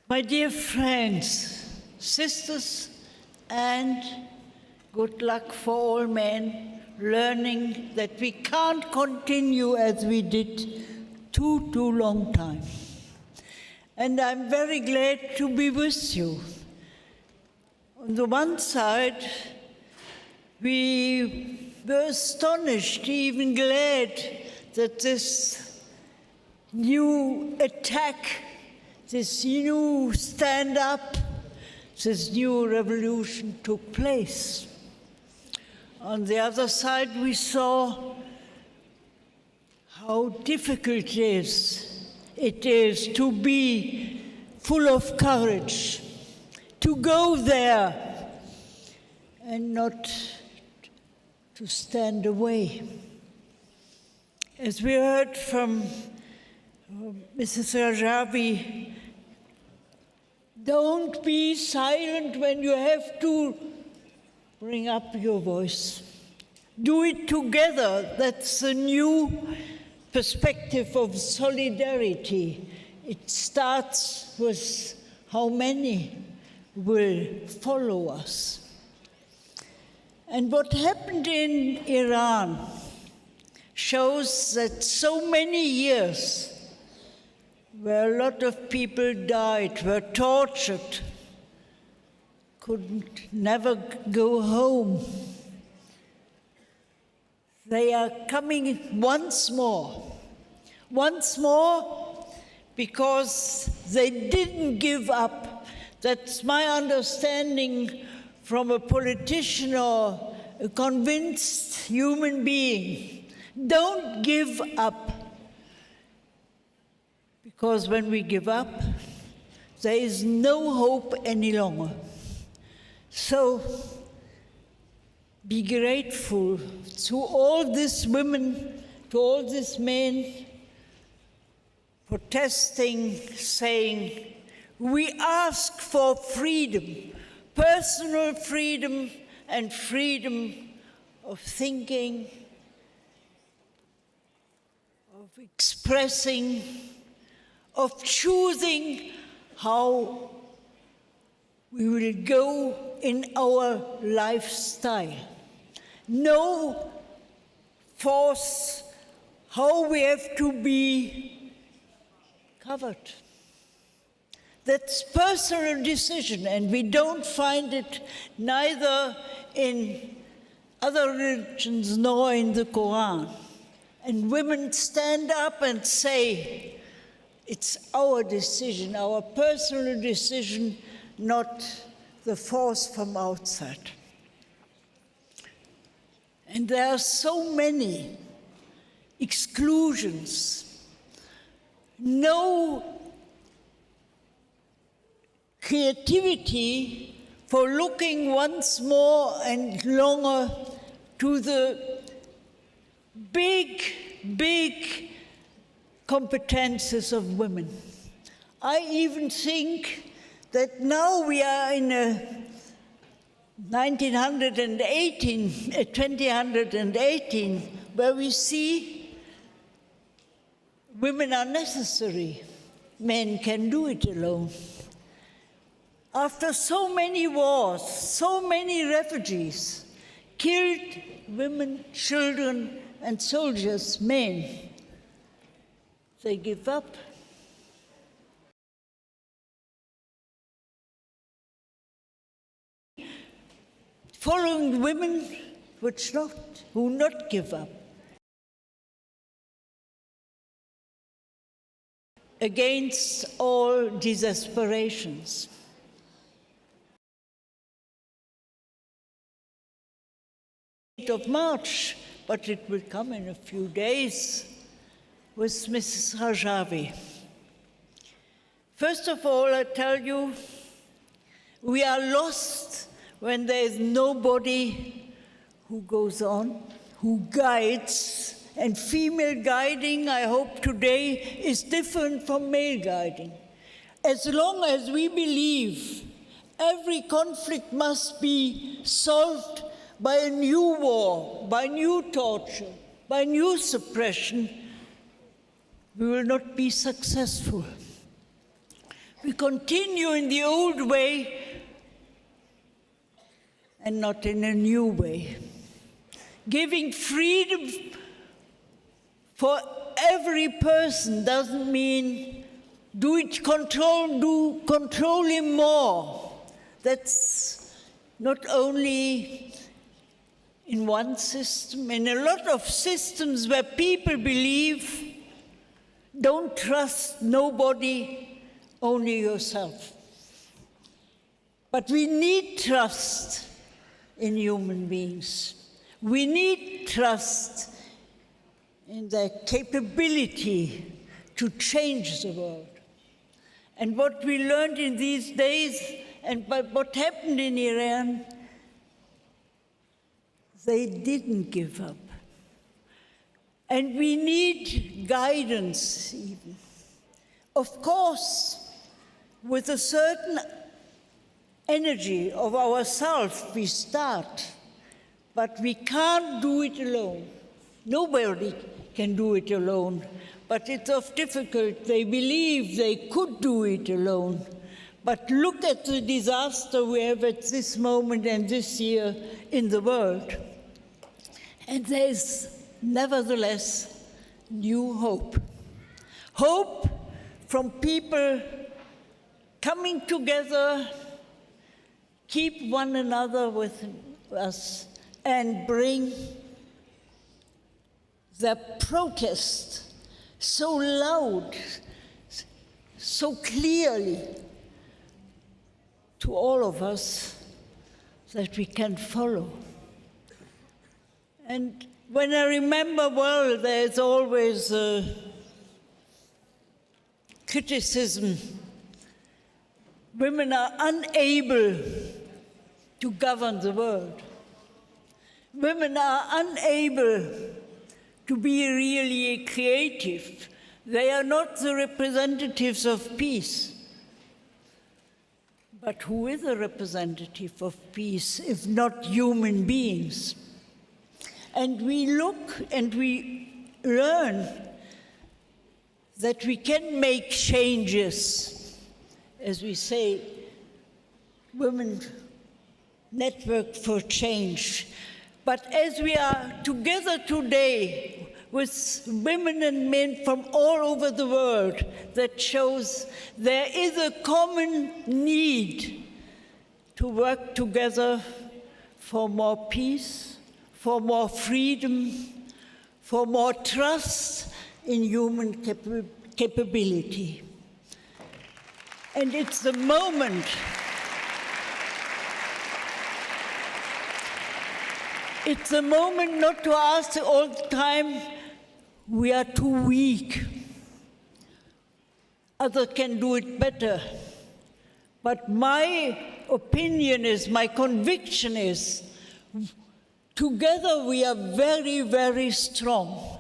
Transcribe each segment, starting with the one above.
My dear friends, sisters, and good luck for all men learning that we can't continue as we did too long time. And I'm very glad to be with you. On the one side, we were astonished, even glad that this new attack, this new stand-up, this new revolution took place. On the other side, we saw how difficult it is to be full of courage, to go there and not to stand away. As we heard from Mrs. Rajavi, don't be silent when you have to bring up your voice. Do it together. That's the new perspective of solidarity. It starts with how many will follow us. And what happened in Iran shows that so many years where a lot of people died, were tortured, could never go home. They are coming once more because they didn't give up. That's my understanding from a politician or a convinced human being. Don't give up. Because when we give up, there is no hope any longer. So be grateful to all these women, to all these men, protesting, saying, we ask for freedom, personal freedom and freedom of thinking, of expressing, of choosing how we will go in our lifestyle. No force how we have to be covered. That's personal decision, and we don't find it neither in other religions nor in the Quran. And women stand up and say, it's our decision, our personal decision, not the force from outside. And there are so many exclusions, no creativity for looking once more and longer to the big competences of women. I even think that now we are in a 2018, where we see women are necessary. Men can do it alone. After so many wars, so many refugees, killed women, children, and soldiers, men, they give up. Following women who not give up. Against all desesperations. Of March, but it will come in a few days, with Mrs. Rajavi. First of all, I tell you, we are lost when there is nobody who goes on, who guides. And female guiding, I hope today, is different from male guiding. As long as we believe every conflict must be solved by a new war, by new torture, by new suppression, we will not be successful. we continue in the old way and not in a new way. Giving freedom for every person doesn't mean control him more. That's not only in one system, in a lot of systems where people believe, don't trust nobody, only yourself. But we need trust in human beings. We need trust in their capability to change the world. And what we learned in these days, and by what happened in Iran, they didn't give up. And we need guidance even. Of course, with a certain energy of ourselves we start, but we can't do it alone. Nobody can do it alone, but it's of difficult. They believe they could do it alone. But look at the disaster we have at this moment and this year in the world. And there's nevertheless new hope. Hope from people coming together, keep one another with us, and bring their protest so loud, so clearly to all of us that we can follow. And when I remember, well, there's always criticism. Women are unable to govern the world. Women are unable to be really creative. They are not the representatives of peace. But who is a representative of peace if not human beings? And we look and we learn that we can make changes, as we say, Women Network for Change. But as we are together today with women and men from all over the world, that shows there is a common need to work together for more peace, for more freedom, for more trust in human capability. And it's the moment not to ask all the time, we are too weak. Others can do it better. But my opinion is, my conviction is, together we are very, very strong,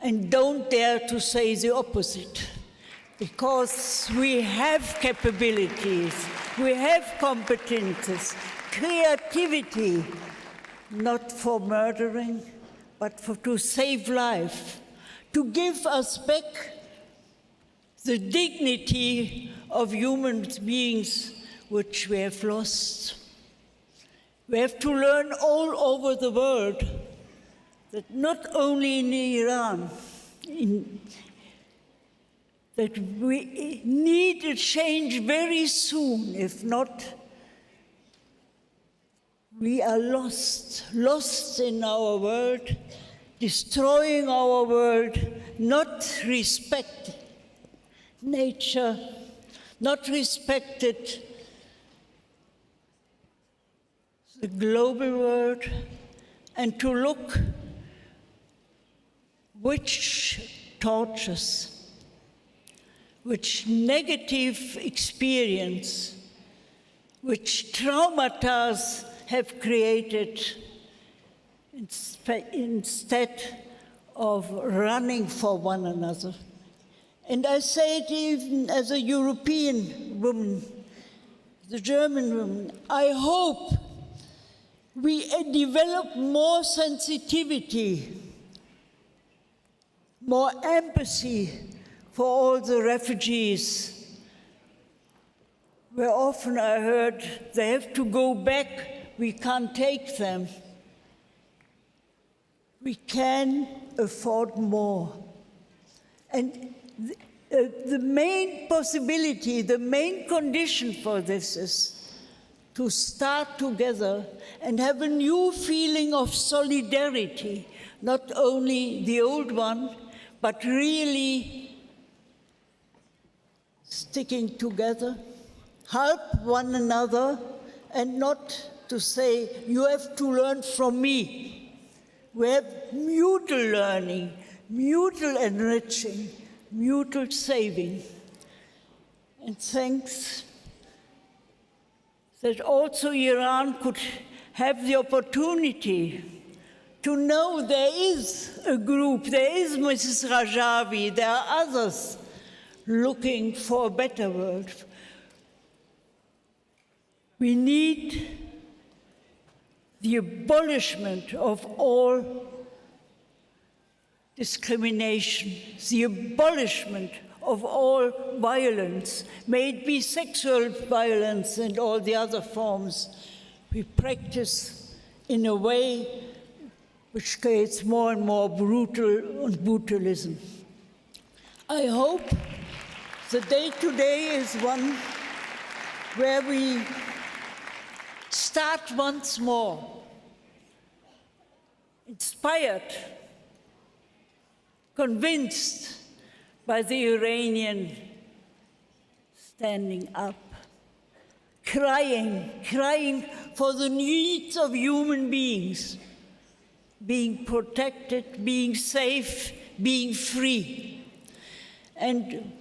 and don't dare to say the opposite, because we have capabilities, we have competences, creativity, not for murdering, but to save life, to give us back the dignity of human beings which we have lost. We have to learn all over the world that not only in Iran, that we need a change very soon. If not, we are lost in our world, destroying our world, not respecting nature, not respected the global world, and to look which tortures, which negative experience, which traumas have created instead of running for one another. And I say it even as a European woman, the German woman, I hope we develop more sensitivity, more empathy for all the refugees where often I heard they have to go back, we can't take them. We can afford more. And the main possibility, the main condition for this is to start together and have a new feeling of solidarity, not only the old one, but really sticking together, help one another, and not to say, you have to learn from me. We have mutual learning, mutual enriching, mutual saving. And thanks that also Iran could have the opportunity to know there is a group, there is Mrs. Rajavi, there are others looking for a better world. We need the abolishment of all discrimination, the abolishment of all violence, may it be sexual violence and all the other forms we practice in a way which creates more and more brutalism. I hope the day today is one where we start once more, inspired, convinced by the Iranian standing up, crying for the needs of human beings, being protected, being safe, being free. And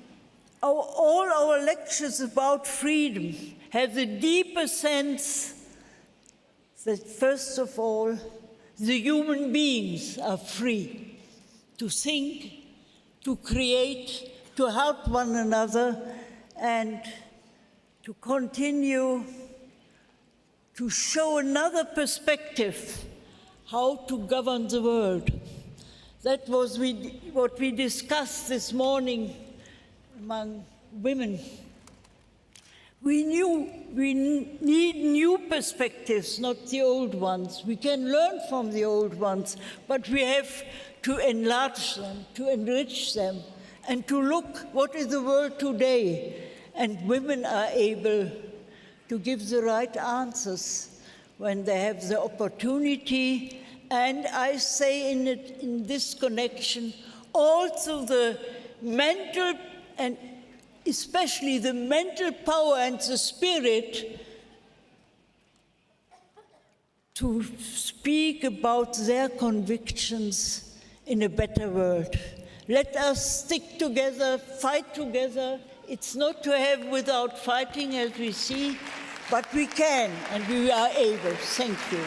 all our lectures about freedom have the deeper sense that, first of all, the human beings are free to think, to create, to help one another, and to continue to show another perspective how to govern the world. That was what we discussed this morning among women. We need new perspectives, not the old ones. We can learn from the old ones, but we have to enlarge them, to enrich them, and to look what is the world today. And women are able to give the right answers when they have the opportunity. And I say in this connection, also the mental and especially the mental power and the spirit to speak about their convictions in a better world. Let us stick together, fight together. It's not to have without fighting, as we see, but we can and we are able. Thank you.